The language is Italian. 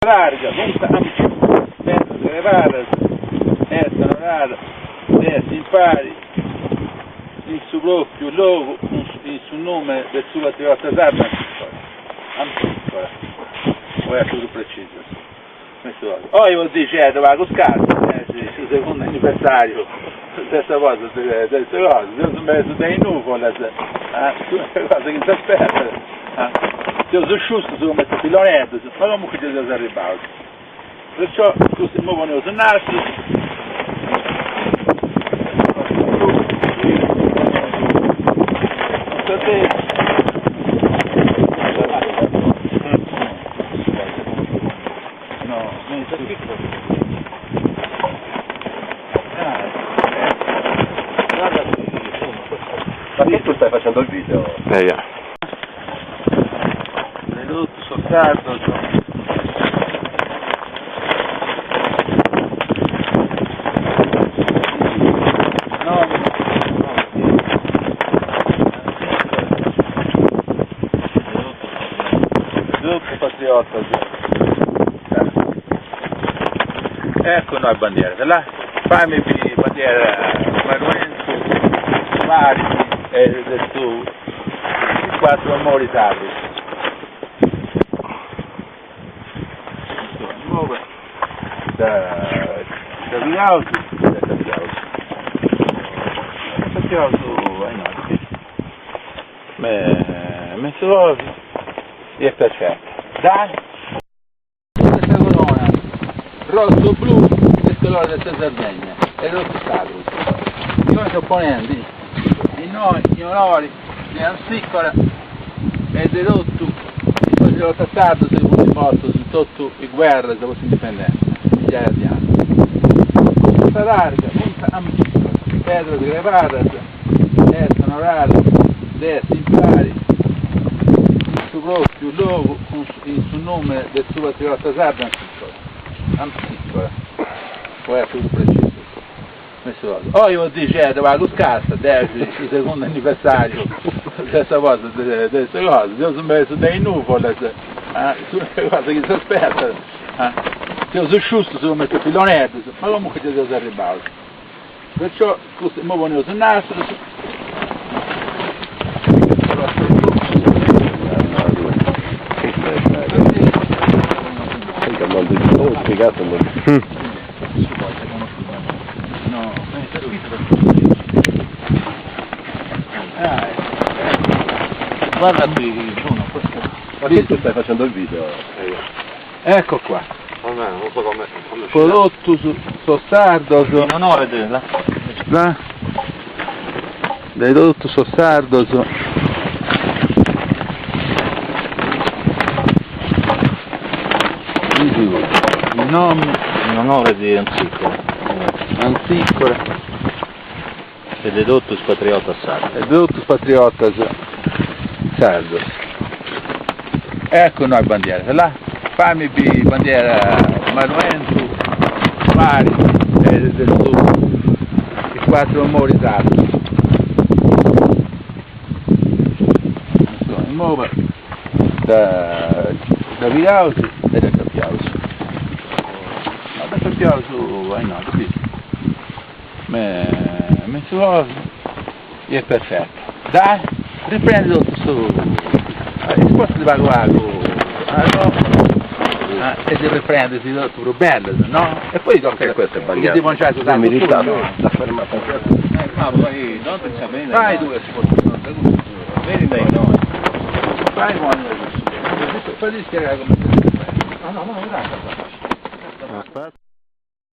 larga, punta ampia, destra elevada, esta onorada, destra impari, in su proprio logo, in su nome del suo patriota sardo, ancora, poi è tutto preciso. Poi vuol dire, va con scarpe, il secondo anniversario, stessa cosa, queste cose, io sono messo dei nuvole, queste cose che si aspettano, io sono giusto su come questi pilonetto, ma comunque ci sono arrivato. Perciò questi muovono su nasi, Ma che tu stai facendo il video? Yeah. Ridotto soltanto. Ridotto patriota. Ecco noi bandiere, là fammi bandiera Manuenzo, Mari e del tuo i quattro amori tardi. Da Viausi, mi sono è perfetto. Dai! Questa corona, rosso blu, il colore della Sardegna, e rosso sacro. Noi opponenti, di noi, gli onori, di Ansicora e di Rottu, il patriota sardo, se fosse morto sotto le guerre della vostra indipendenza, migliaia di anni. Punta larga, punta ampia, pedra di grevata, est onorata, destra impari, il suo proprio logo, il suo nome del suo patriota sardo, Ansicora, poi è tutto preciso. Poi vuol dire, va con scarsa, il secondo anniversario, stessa cosa, queste cose, io sono messo dei nuvole, queste cose che si aspettano, io sono giusto su come questi pilonetto, ma comunque ci sono arrivato. Perciò, questi muovono sul naso, Ho spiegato guarda qui, ma che tu stai facendo il video? Ecco qua, Non so come prodotto su sardo, in onore della dei prodotti su sardo, il nome in onore di Ansicora e dei dottus patriota sardo. e dottus patriotas sardos. Ecco noi bandiere, là fammi bandiera Manuenzo, Mari e del tuo i quattro amori sardi. Muove da Viausi e da Capiausi. Ma da Capiausi, no, capisci? Mi sono è perfetto. Dai, riprendi tutto su. Sposta di vago e ti riprendi tutto bello, no? E poi tocca che questo è che sbagliato. ti mangiare Non mi ristato, sta fermata. Ma poi non pensiamo bene. Fai due secondi. Vedi dai noi. Fai quando fai spiegare come si fa. No, grazie. Aspetta.